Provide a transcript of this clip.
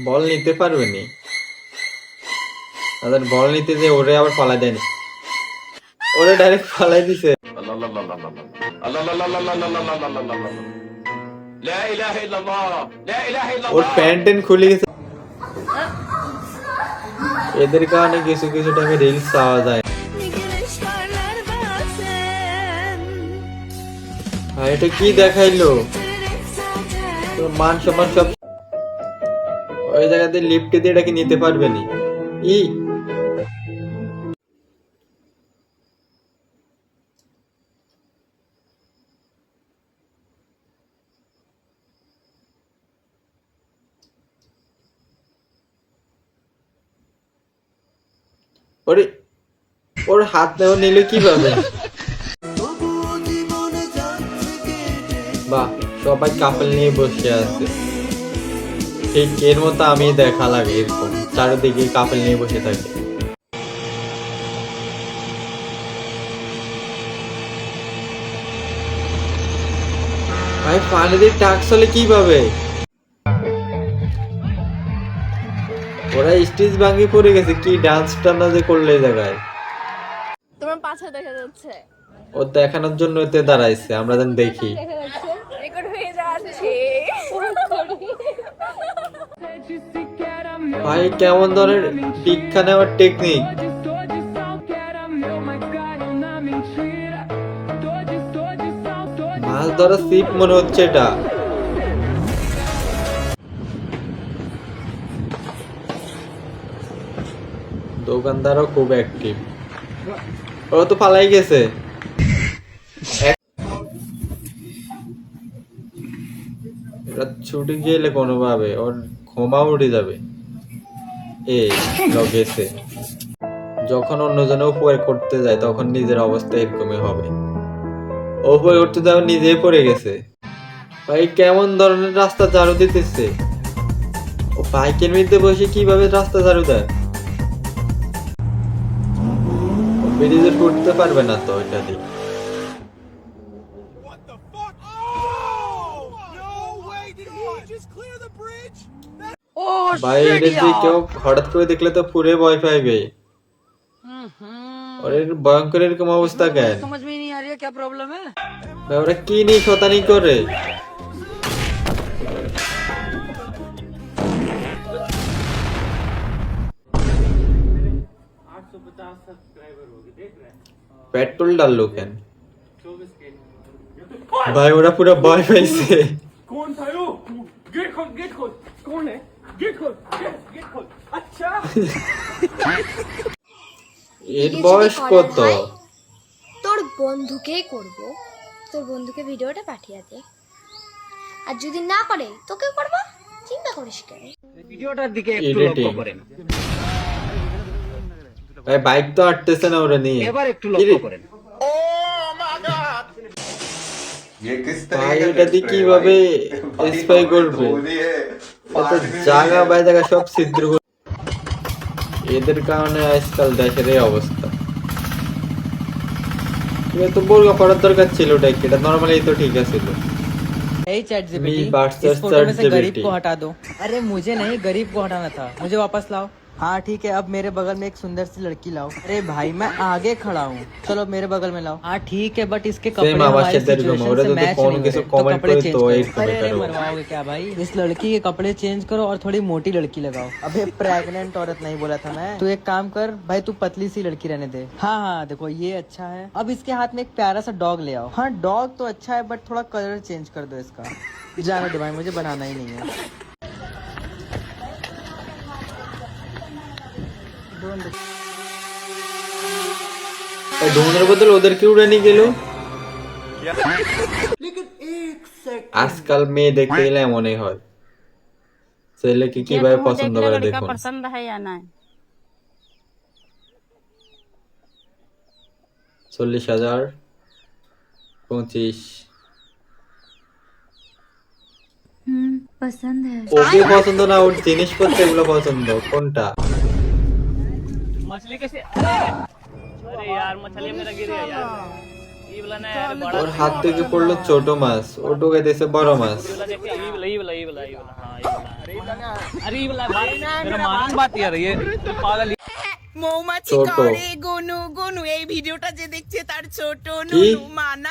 বল নিতে পারবে নি, তাদের বল নিতে যে ওরে আবার পালাই দেয়নি, ওরে ডাইরেক্ট পালাই দিছে। ওর প্যান্ট ট্যান্ট খুলে গেছে। এদের কারণে কিছু কিছু টাইমে রিলস পাওয়া যায়। আর এটা কি দেখাইলো, তোর মান সম্মান সব ওই জায়গাতে লিফট দিয়ে এটাকে নিতে পারবে নি। ই ওরে, ওর হাত নেওয়া নিল কিভাবে? বাহ, সবাই কাপল নিয়ে বসে আছে, ঠিক এর মতো আমি দেখা লাগে, এরকম চারিদিকে কাপল নিয়ে বসে থাকে। ভাই পানি দিয়ে টাক চলে কিভাবে? ওরা স্টেজ ভাঙি পড়ে গেছে, কি ডান্স টান্না যে করলে এই জায়গায়। তোমার পাছা দেখা যাচ্ছে, ও দেখানোর জন্য এতে দাঁড়াইছে, আমরা যেন দেখি। রেকর্ড হয়ে যাচ্ছে। ভাই কেমন ধরনের দীক্ষা নেওয়ার টেকনিক, মাছ ধরা সিপ মনে হচ্ছে এটা। দোকানদারও খুব অ্যাক্টিভ, ও তো পালাই গেছে। এটা ছুটে গেলে কোনোভাবে ওর ক্ষমা উঠে যাবে। এই গেছে, যখন অন্যজনে উপকার করতে যায় তখন নিজের অবস্থা এরকমই হবে। উপকার করতে যাও নিজেই পড়ে গেছে। ভাই কেমন ধরনের রাস্তা ঝাড়ু দিতেছে, ও বাইকের মধ্যে বসে কিভাবে রাস্তা ঝাড়ু দেয়? ব্রিজে উঠতে পারবে না তো এটা দিয়ে। ভাই এটা যে কেউ হঠাৎ করে দেখলে তো পুরে ভয় পাইবে। ওরে ভয়ঙ্কর এরকম অবস্থা কেন? समझ में नहीं आ रही है क्या प्रॉब्लम है। ভাই ওরা কি নিয়ে শতানি করে? পেট্রোল ডাললো কেন? ভাই ওরা পুরো ভয় পাইছে। कौन था यो? गेट खोल, गेट खोल। कौन है? गेट खोल, गेट खोल। अच्छा। এর বয়স কত? তোর বন্ধুকেই করব, তোর বন্ধুকে ভিডিওটা পাঠিয়ে দে, আর যদি না করে তোকে করব, চিন্তা করিস কেন। ভিডিওটার দিকে একটু লক্ষ্য করেন, ভাই বাইক তো আটতেছে না ওরা নিয়ে, এবার একটু লক্ষ্য করেন। ভাই এটা দিয়ে কিভাবে স্পাই করবে? এত জায়গা বাই জায়গা সব ছিদ্র করে। এদের কারণে আজকাল দেশের এই অবস্থা। এটা তো বোরকা পরার দরকার ছিল, এটা নরমালি তো ঠিক আছে। Hey ChatGPT, versus इस फोटो में से ChatGPT। गरीब को हटा दो। अरे मुझे नहीं, गरीब को हटाना था, मुझे वापस लाओ। हाँ ठीक है, अब मेरे बगल में एक सुंदर सी लड़की लाओ। अरे भाई मैं आगे खड़ा हूँ, चलो मेरे बगल में लाओ। हाँ ठीक है, बट इसके कपड़े हमारी सिचुएशन से मैच नहीं हो रहे, तो कपड़े चेंज करो। अरे अरे मरवाओगे क्या भाई? इस लड़की के कपड़े चेंज करो और थोड़ी मोटी लड़की लगाओ। अबे प्रेग्नेंट औरत नहीं बोला था मैं। तू एक काम कर भाई, तू पतली सी लड़की रहने दे। हाँ हाँ देखो ये अच्छा है। अब इसके हाथ में एक प्यारा सा डॉग ले आओ। हाँ डॉग तो अच्छा है, बट थोड़ा कलर चेंज कर दो इसका। जाने दो भाई, मुझे बनाना ही नहीं है। ঢোনের বদল ওদেরকে উড়ে নিয়ে গেল। আজকাল মেয়ে দেখতে গেলে এমনই হয়, ছেলেকে কিভাবে পছন্দ করে দেখুন। पसंद है या नहीं? 40,000, 25। পছন্দ है। ওকে পছন্দ না, ওর জিনিসপত্র এগুলো পছন্দ, কোনটা? मछली कैसे? अरे यार मछली मेरा गिर गया यार। ওর হাত থেকে পড়লো ছোট মাছ, ও ঢুকে দিয়েছে বড় মাছ। মৌমাছি ছোট। করে গনু গনু, এই ভিডিওটা যে দেখছে তার ছোট কি? নুনু মানা